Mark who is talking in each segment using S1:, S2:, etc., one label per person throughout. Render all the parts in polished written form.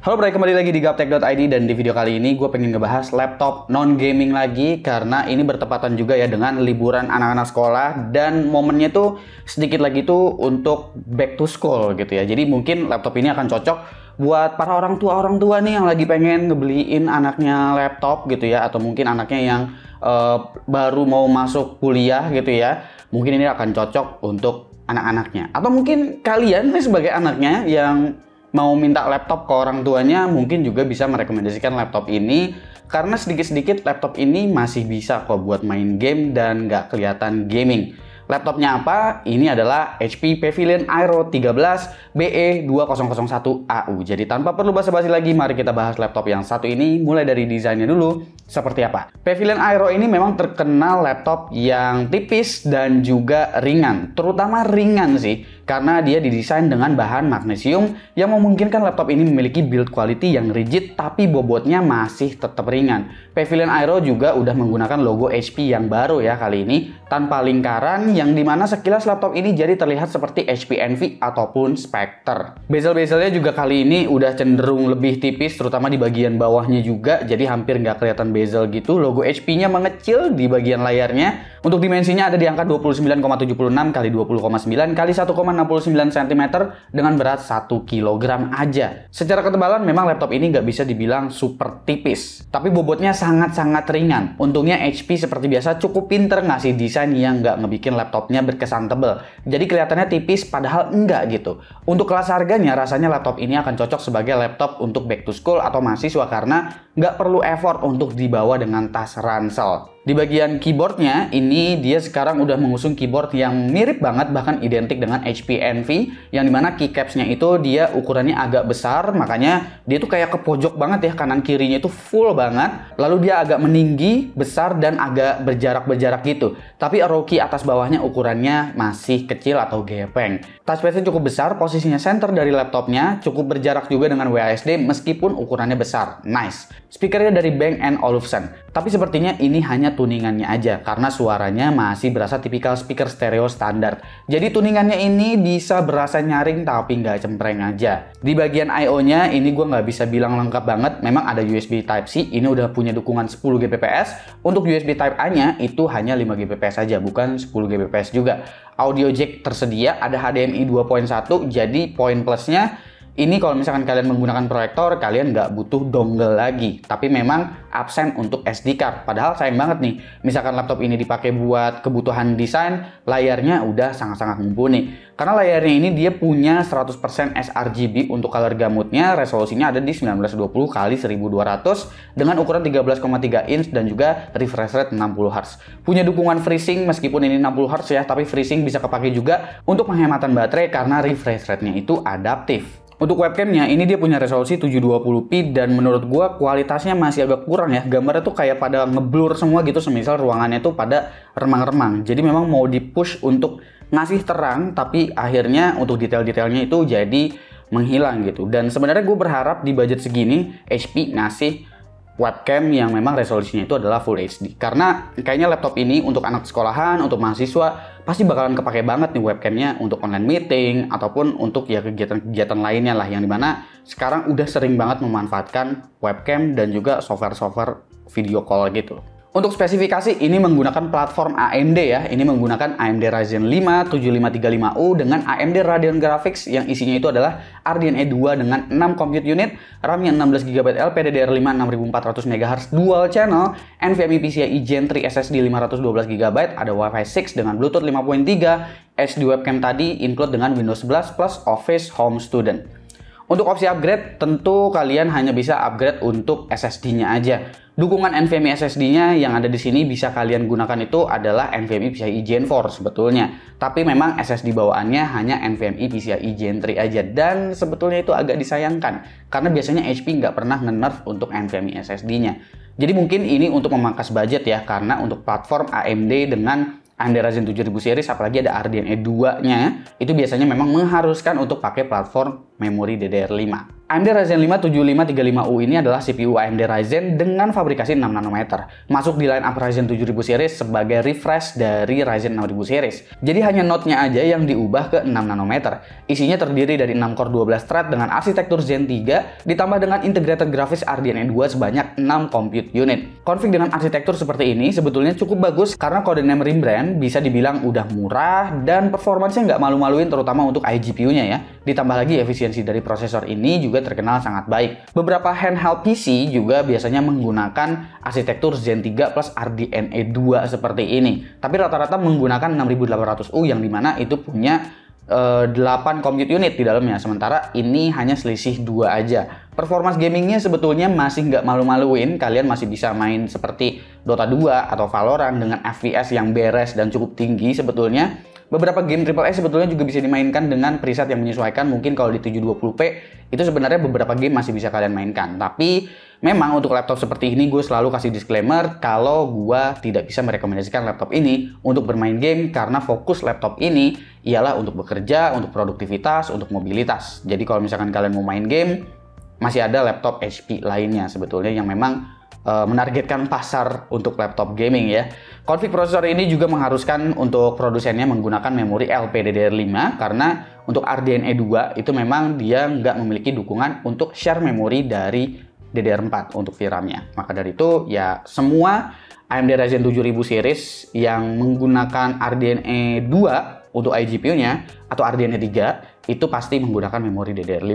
S1: Halo, kembali lagi di Gaptek.id dan di video kali ini gue pengen ngebahas laptop non-gaming lagi karena ini bertepatan juga ya dengan liburan anak-anak sekolah dan momennya tuh sedikit lagi tuh untuk back to school gitu ya. Jadi mungkin laptop ini akan cocok buat para orang tua nih yang lagi pengen ngebeliin anaknya laptop gitu ya, atau mungkin anaknya yang baru mau masuk kuliah gitu ya. Mungkin ini akan cocok untuk anak-anaknya, atau mungkin kalian nih sebagai anaknya yang mau minta laptop ke orang tuanya, mungkin juga bisa merekomendasikan laptop ini karena sedikit-sedikit laptop ini masih bisa kok buat main game dan nggak kelihatan gaming. Laptopnya apa? Ini adalah HP Pavilion Aero 13 BE2001AU. Jadi tanpa perlu basa-basi lagi, mari kita bahas laptop yang satu ini mulai dari desainnya dulu. Seperti apa? Pavilion Aero ini memang terkenal laptop yang tipis dan juga ringan. Terutama ringan sih, karena dia didesain dengan bahan magnesium yang memungkinkan laptop ini memiliki build quality yang rigid tapi bobotnya masih tetap ringan. Pavilion Aero juga udah menggunakan logo HP yang baru ya kali ini, tanpa lingkaran, yang dimana sekilas laptop ini jadi terlihat seperti HP Envy ataupun Spectre. Bezel-bezelnya juga kali ini udah cenderung lebih tipis, terutama di bagian bawahnya juga, jadi hampir nggak kelihatan bezel gitu. Logo HP-nya mengecil di bagian layarnya. Untuk dimensinya ada di angka 29,76 x 20,9 x 1,69 cm dengan berat 1 kg aja. Secara ketebalan memang laptop ini nggak bisa dibilang super tipis, tapi bobotnya sangat-sangat ringan. Untungnya HP seperti biasa cukup pinter ngasih desain yang nggak ngebikin laptopnya berkesan tebel. Jadi kelihatannya tipis padahal enggak gitu. Untuk kelas harganya rasanya laptop ini akan cocok sebagai laptop untuk back to school atau mahasiswa karena nggak perlu effort untuk dibawa dengan tas ransel. Di bagian keyboardnya ini dia sekarang udah mengusung keyboard yang mirip banget, bahkan identik dengan HP Envy, yang dimana keycapsnya itu dia ukurannya agak besar, makanya dia tuh kayak ke pojok banget ya, kanan kirinya itu full banget, lalu dia agak meninggi, besar, dan agak berjarak-berjarak gitu. Tapi arrow key atas bawahnya ukurannya masih kecil atau gepeng. Touchpadnya cukup besar, posisinya center dari laptopnya, cukup berjarak juga dengan WASD meskipun ukurannya besar. Nice. Speakernya dari Bang & Olufsen, tapi sepertinya ini hanya tuningannya aja karena suaranya masih berasa tipikal speaker stereo standar. Jadi tuningannya ini bisa berasa nyaring tapi nggak cempreng aja. Di bagian I/O-nya ini gue nggak bisa bilang lengkap banget. Memang ada USB Type-C, ini udah punya dukungan 10 Gbps. Untuk USB Type-A-nya itu hanya 5 Gbps saja, bukan 10 Gbps juga. Audio jack tersedia, ada HDMI 2.1, jadi poin plusnya ini kalau misalkan kalian menggunakan proyektor, kalian nggak butuh dongle lagi. Tapi memang absen untuk SD card. Padahal sayang banget nih, misalkan laptop ini dipakai buat kebutuhan desain, layarnya udah sangat-sangat mumpuni. Karena layarnya ini dia punya 100% sRGB untuk color gamutnya, resolusinya ada di 1920 x 1200 dengan ukuran 13,3 inch dan juga refresh rate 60 Hz. Punya dukungan FreeSync meskipun ini 60 Hz ya, tapi FreeSync bisa kepake juga untuk penghematan baterai karena refresh rate-nya itu adaptif. Untuk webcamnya ini dia punya resolusi 720p dan menurut gua kualitasnya masih agak kurang ya. Gambarnya tuh kayak pada ngeblur semua gitu, semisal ruangannya tuh pada remang-remang. Jadi memang mau di-push untuk ngasih terang, tapi akhirnya untuk detail-detailnya itu jadi menghilang gitu. Dan sebenarnya gue berharap di budget segini HP ngasih webcam yang memang resolusinya itu adalah Full HD. Karena kayaknya laptop ini untuk anak sekolahan, untuk mahasiswa pasti bakalan kepake banget nih webcamnya untuk online meeting ataupun untuk ya kegiatan-kegiatan lainnya lah, yang dimana sekarang udah sering banget memanfaatkan webcam dan juga software-software video call gitu. Untuk spesifikasi ini menggunakan platform AMD ya. Ini menggunakan AMD Ryzen 5 7535U dengan AMD Radeon Graphics yang isinya itu adalah RDNA 2 dengan 6 compute unit, RAM-nya 16GB LPDDR5 6400 MHz dual channel, NVMe PCIe Gen 3 SSD 512GB, ada Wi-Fi 6 dengan Bluetooth 5.3, SD webcam tadi include dengan Windows 11 plus Office Home Student. Untuk opsi upgrade, tentu kalian hanya bisa upgrade untuk SSD-nya aja. Dukungan NVMe SSD-nya yang ada di sini bisa kalian gunakan itu adalah NVMe PCIe Gen 4 sebetulnya. Tapi memang SSD bawaannya hanya NVMe PCIe Gen 3 aja. Dan sebetulnya itu agak disayangkan, karena biasanya HP nggak pernah nge-nerf untuk NVMe SSD-nya. Jadi mungkin ini untuk memangkas budget ya, karena untuk platform AMD dengan AMD Ryzen 7000 series, apalagi ada RDNA 2-nya, itu biasanya memang mengharuskan untuk pakai platform memori DDR5. AMD Ryzen 5 7535U ini adalah CPU AMD Ryzen dengan fabrikasi 6 nanometer. Masuk di line up Ryzen 7000 series sebagai refresh dari Ryzen 6000 series. Jadi hanya node-nya aja yang diubah ke 6 nanometer. Isinya terdiri dari 6 core 12 thread dengan arsitektur Zen 3 ditambah dengan integrated graphics RDNA 2 sebanyak 6 compute unit. Config dengan arsitektur seperti ini sebetulnya cukup bagus karena codename Rembrandt bisa dibilang udah murah dan performanya nggak malu-maluin terutama untuk iGPU-nya ya. Ditambah lagi efisiensi dari prosesor ini juga terkenal sangat baik. Beberapa handheld PC juga biasanya menggunakan arsitektur Zen 3 plus RDNA 2 seperti ini. Tapi rata-rata menggunakan 6800U yang dimana itu punya 8 compute unit di dalamnya. Sementara ini hanya selisih 2 aja. Performance gamingnya sebetulnya masih nggak malu-maluin. Kalian masih bisa main seperti Dota 2 atau Valorant dengan FPS yang beres dan cukup tinggi sebetulnya. Beberapa game AAA sebetulnya juga bisa dimainkan dengan preset yang menyesuaikan. Mungkin kalau di 720p itu sebenarnya beberapa game masih bisa kalian mainkan. Tapi memang untuk laptop seperti ini gue selalu kasih disclaimer kalau gue tidak bisa merekomendasikan laptop ini untuk bermain game karena fokus laptop ini ialah untuk bekerja, untuk produktivitas, untuk mobilitas. Jadi kalau misalkan kalian mau main game, masih ada laptop HP lainnya sebetulnya yang memang menargetkan pasar untuk laptop gaming ya. Config prosesor ini juga mengharuskan untuk produsennya menggunakan memori LPDDR5 karena untuk RDNA 2 itu memang dia nggak memiliki dukungan untuk share memori dari DDR4 untuk VRAM-nya. Maka dari itu ya semua AMD Ryzen 7000 series yang menggunakan RDNA 2 untuk iGPU-nya atau RDNA 3 itu pasti menggunakan memori DDR5.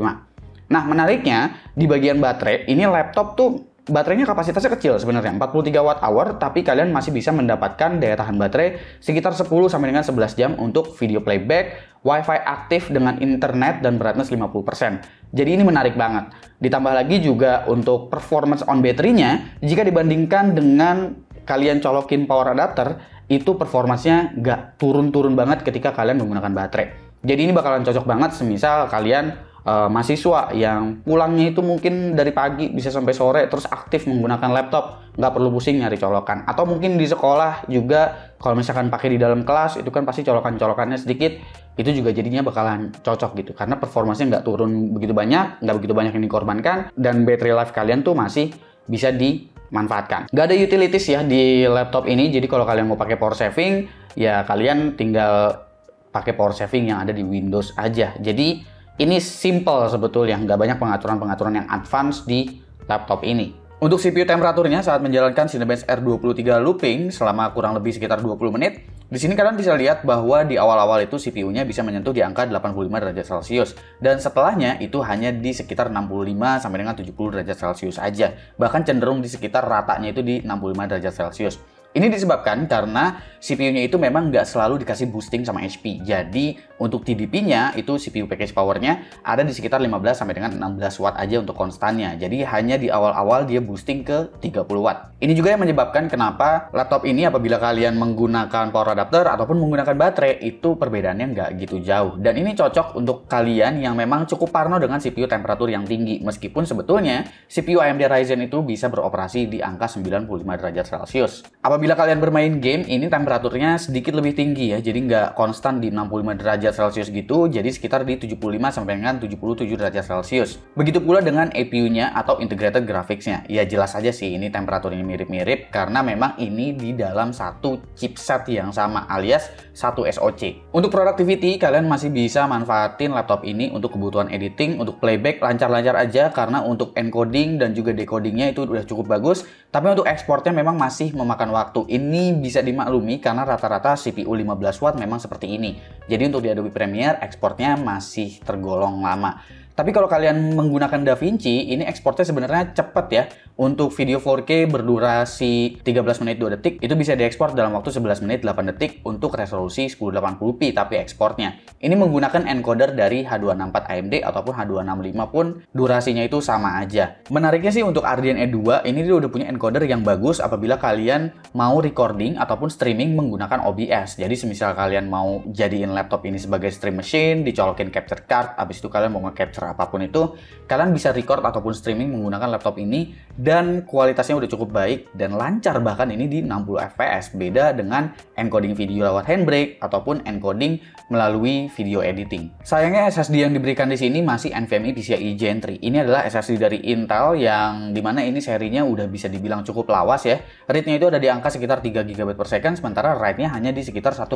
S1: Nah, menariknya di bagian baterai, ini laptop tuh baterainya kapasitasnya kecil sebenarnya, 43 Wh, tapi kalian masih bisa mendapatkan daya tahan baterai sekitar 10 sampai dengan 11 jam untuk video playback, Wi-Fi aktif dengan internet dan brightness 50%. Jadi ini menarik banget. Ditambah lagi juga untuk performance on baterainya, jika dibandingkan dengan kalian colokin power adapter, itu performanya nggak turun-turun banget ketika kalian menggunakan baterai. Jadi ini bakalan cocok banget semisal kalian mahasiswa yang pulangnya itu mungkin dari pagi bisa sampai sore terus aktif menggunakan laptop, nggak perlu pusing nyari colokan. Atau mungkin di sekolah juga kalau misalkan pakai di dalam kelas itu kan pasti colokan-colokannya sedikit, itu juga jadinya bakalan cocok gitu karena performanya nggak turun begitu banyak, nggak begitu banyak yang dikorbankan dan battery life kalian tuh masih bisa dimanfaatkan. Nggak ada utilities ya di laptop ini, jadi kalau kalian mau pakai power saving ya kalian tinggal pakai power saving yang ada di Windows aja. Jadi ini simple sebetulnya, nggak banyak pengaturan-pengaturan yang advance di laptop ini. Untuk CPU temperaturnya saat menjalankan Cinebench R23 looping selama kurang lebih sekitar 20 menit, di sini kalian bisa lihat bahwa di awal-awal itu CPU-nya bisa menyentuh di angka 85 derajat Celcius dan setelahnya itu hanya di sekitar 65 sampai dengan 70 derajat Celcius aja. Bahkan cenderung di sekitar ratanya itu di 65 derajat Celcius. Ini disebabkan karena CPU-nya itu memang nggak selalu dikasih boosting sama HP. Jadi untuk TDP-nya itu CPU package power-nya ada di sekitar 15 sampai dengan 16 watt aja untuk konstannya. Jadi hanya di awal-awal dia boosting ke 30 watt. Ini juga yang menyebabkan kenapa laptop ini apabila kalian menggunakan power adapter ataupun menggunakan baterai itu perbedaannya nggak gitu jauh. Dan ini cocok untuk kalian yang memang cukup parno dengan CPU temperatur yang tinggi. Meskipun sebetulnya CPU AMD Ryzen itu bisa beroperasi di angka 95 derajat Celcius. Apabila kalian bermain game, ini temperaturnya sedikit lebih tinggi ya, jadi nggak konstan di 65 derajat Celcius gitu, jadi sekitar di 75 sampai dengan 77 derajat Celcius. Begitu pula dengan APU-nya atau integrated graphics-nya. Ya jelas aja sih ini temperaturnya mirip-mirip karena memang ini di dalam satu chipset yang sama alias satu SoC. Untuk productivity, kalian masih bisa manfaatin laptop ini untuk kebutuhan editing, untuk playback lancar-lancar aja karena untuk encoding dan juga decodingnya itu udah cukup bagus, tapi untuk ekspornya memang masih memakan waktu. Ini bisa dimaklumi karena rata-rata CPU 15 watt memang seperti ini. Jadi untuk di Adobe Premiere ekspornya masih tergolong lama. Tapi kalau kalian menggunakan DaVinci, ini ekspornya sebenarnya cepat ya. Untuk video 4K berdurasi 13 menit 2 detik, itu bisa diekspor dalam waktu 11 menit 8 detik untuk resolusi 1080p tapi ekspornya. Ini menggunakan encoder dari H264 AMD ataupun H265 pun durasinya itu sama aja. Menariknya sih untuk RDNA 2, ini dia udah punya encoder yang bagus apabila kalian mau recording ataupun streaming menggunakan OBS. Jadi semisal kalian mau jadiin laptop ini sebagai stream machine, dicolokin capture card, habis itu kalian mau nge-capture apapun itu, kalian bisa record ataupun streaming menggunakan laptop ini dan kualitasnya udah cukup baik dan lancar, bahkan ini di 60 fps. Beda dengan encoding video lewat handbrake ataupun encoding melalui video editing. Sayangnya SSD yang diberikan di sini masih NVMe PCIe Gen 3. Ini adalah SSD dari Intel yang dimana ini serinya udah bisa dibilang cukup lawas ya. Read-nya itu ada di angka sekitar 3 GB per second, sementara write-nya hanya di sekitar 1,6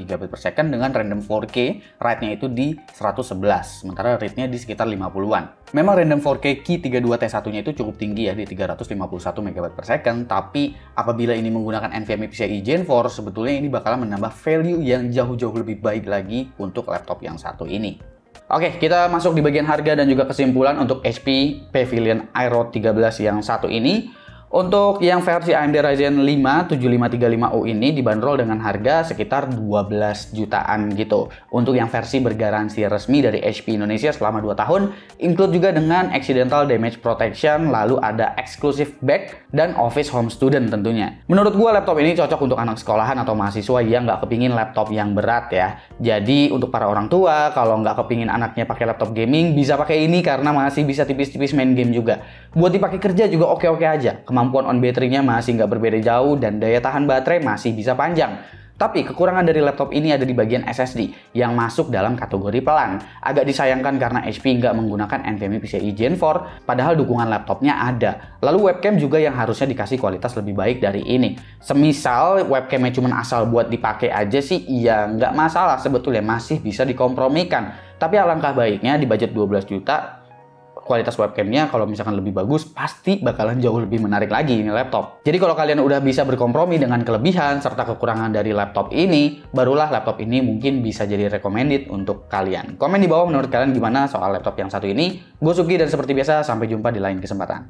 S1: GB per second dengan random 4K, write-nya itu di 111, sementara read-nya di sekitar 50-an. Memang random 4K Key 32T1-nya itu cukup tinggi ya, di 351 MB per second, tapi apabila ini menggunakan NVMe PCIe Gen 4, sebetulnya ini bakalan menambah value yang jauh-jauh lebih baik lagi untuk laptop yang satu ini. Oke, kita masuk di bagian harga dan juga kesimpulan untuk HP Pavilion Aero 13 yang satu ini. Untuk yang versi AMD Ryzen 5 7535U ini dibanderol dengan harga sekitar 12 jutaan gitu. Untuk yang versi bergaransi resmi dari HP Indonesia selama 2 tahun, include juga dengan accidental damage protection, lalu ada exclusive bag dan office home student tentunya. Menurut gua laptop ini cocok untuk anak sekolahan atau mahasiswa yang nggak kepingin laptop yang berat ya. Jadi untuk para orang tua, kalau nggak kepingin anaknya pakai laptop gaming, bisa pakai ini karena masih bisa tipis-tipis main game juga. Buat dipakai kerja juga oke-oke aja. Kemampuan on battery-nya masih nggak berbeda jauh dan daya tahan baterai masih bisa panjang. Tapi kekurangan dari laptop ini ada di bagian SSD yang masuk dalam kategori pelan. Agak disayangkan karena HP nggak menggunakan NVMe PCIe Gen 4, padahal dukungan laptopnya ada. Lalu webcam juga yang harusnya dikasih kualitas lebih baik dari ini. Semisal webcamnya cuma asal buat dipakai aja sih, ya nggak masalah sebetulnya, masih bisa dikompromikan. Tapi alangkah baiknya di budget 12 juta, kualitas webcamnya kalau misalkan lebih bagus, pasti bakalan jauh lebih menarik lagi ini laptop. Jadi kalau kalian udah bisa berkompromi dengan kelebihan serta kekurangan dari laptop ini, barulah laptop ini mungkin bisa jadi recommended untuk kalian. Komen di bawah menurut kalian gimana soal laptop yang satu ini. Gue Sugi dan seperti biasa, sampai jumpa di lain kesempatan.